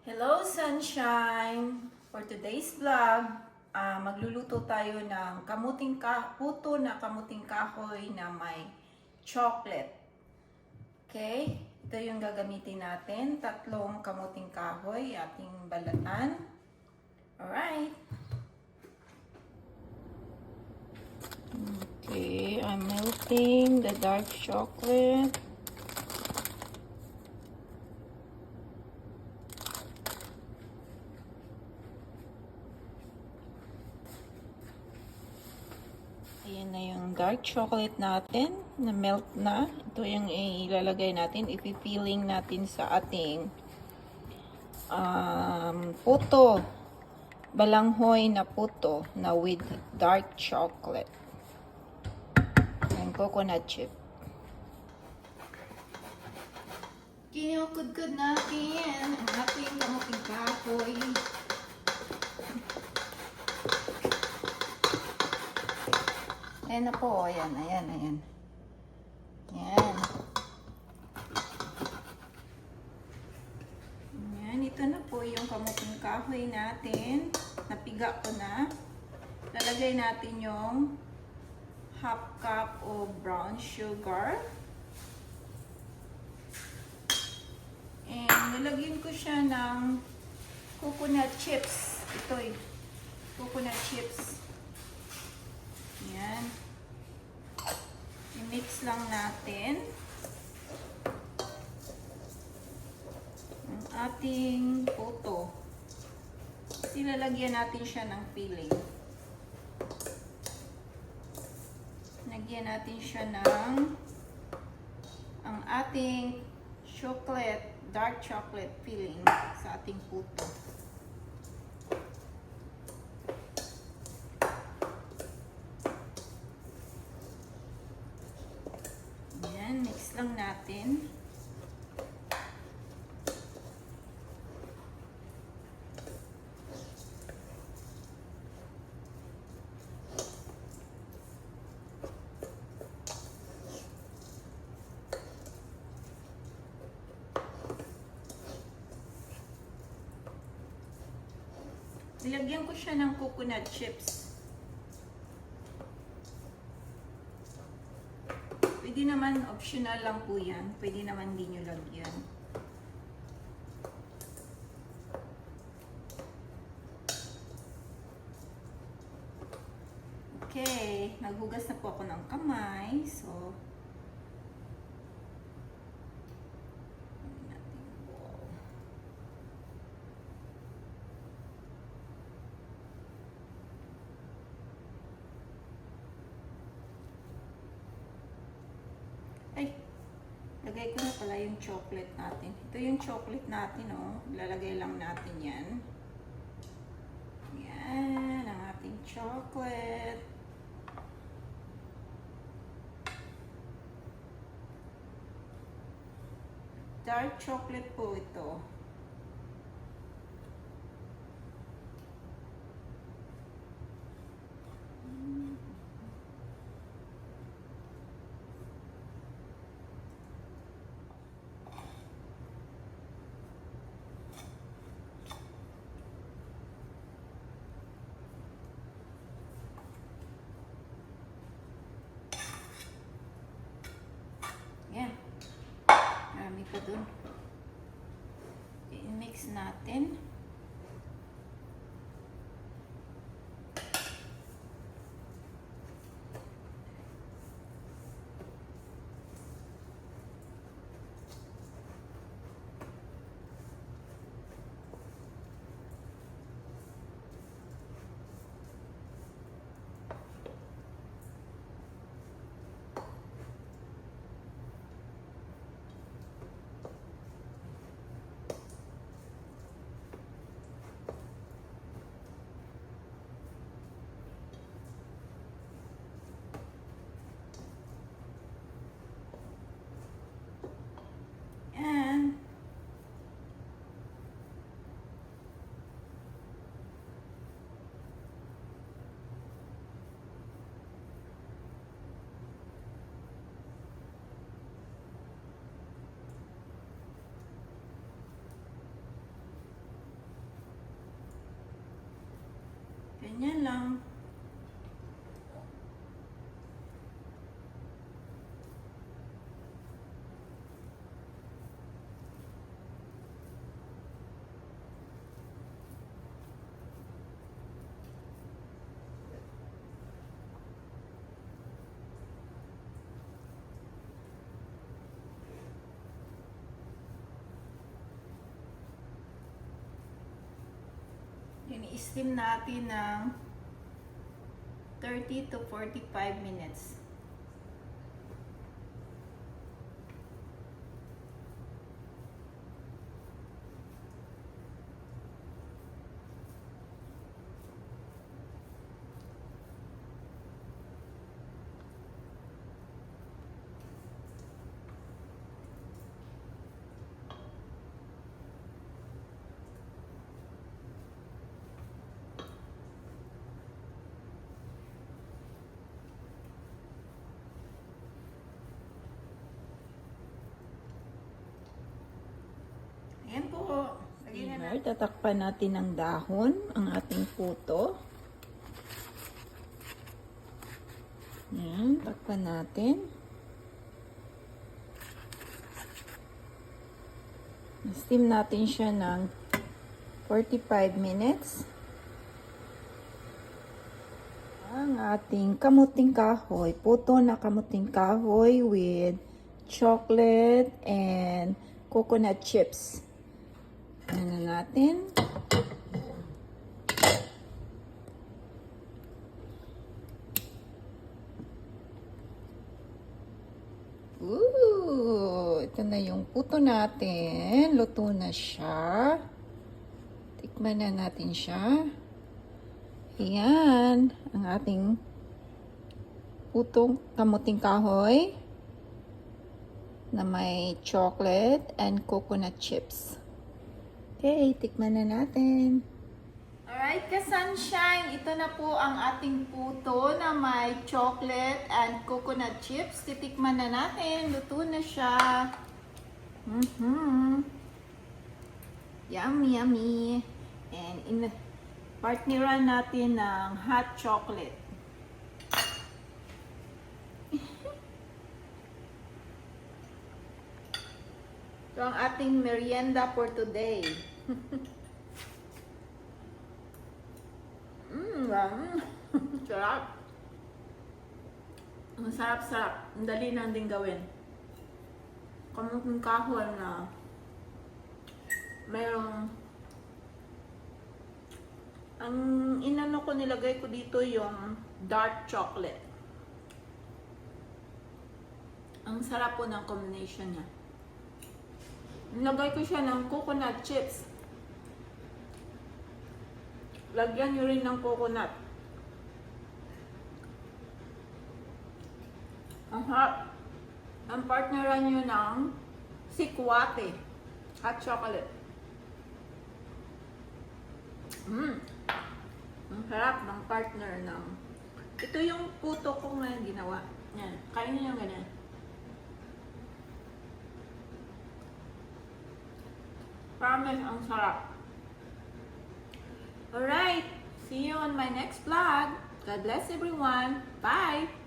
Hello Sunshine! For today's vlog, magluluto tayo ng puto na kamuting kahoy na may chocolate. Okay? Ito yung gagamitin natin. 3 kamuting kahoy, ating balatan. Alright. Okay, I'm melting the dark chocolate. Ayan na yung dark chocolate natin, na melt na. Ito yung ilalagay natin, ipi-filling natin sa ating puto. Balanghoy na puto na with dark chocolate. And coconut chip. Kinukudkod natin ang ating kamuting kahoy. Ayan na po, ayan. Ayan. Ayan, ito na po yung kamuting kahoy natin. Napiga ko na. Lalagay natin yung 1/2 cup of brown sugar. And nilagyan ko siya ng coconut chips. Ito coconut chips. Ayan. I-mix lang natin ang ating puto. Kasi lalagyan natin siya ng filling. Lagyan natin siya ng ang ating dark chocolate filling sa ating puto. Mix lang natin. Nilagyan ko siya ng coconut chips. Pwede naman, optional lang po yan. Pwede naman din nyo lagyan. Okay, naghugas na po ako ng kamay. So, lagay ko na pala yung chocolate natin. Ito yung chocolate natin, oh. Lalagay lang natin yan. Yan, ang ating chocolate. Dark chocolate po ito. Yan. Marami pa dun. I-mix natin. Ganyan lang. I-steam natin ng 30 to 45 minutes. Ayan po. Tatakpan natin ng dahon ang ating puto. Ayan, takpan natin. Steam natin siya ng 45 minutes. Ang ating kamuting kahoy, puto na kamuting kahoy with chocolate and coconut chips. Ano natin? Ito na yung puto natin. Luto na siya. Tikman na natin siya. Ayan, ang ating putong kamuting kahoy na may chocolate and coconut chips. Okay, tikman na natin. Alright, ka-sunshine, ito na po ang ating puto na may chocolate and coconut chips. Titikman na natin. Luto na siya. Yummy, yummy. And partneran natin ng hot chocolate. Ito ang ating merienda for today. Sarap. Ang sarap-sarap. Ang dali lang din gawin. Kamuting kahoy na mayroong ang inano ko, nilagay ko dito yung dark chocolate. Ang sarap po ng combination niya. Nilagay ko siya ng coconut chips. Lagyan nyo rin ng coconut. Ang harap. Ang partneran nyo ng sikwate. Hot chocolate. Ang sarap ng partner ng... Ito yung puto ko ngayon ginawa. Yan. Kainin nyo ganyan. Promise, ang sarap. Alright. See you on my next vlog. God bless everyone. Bye!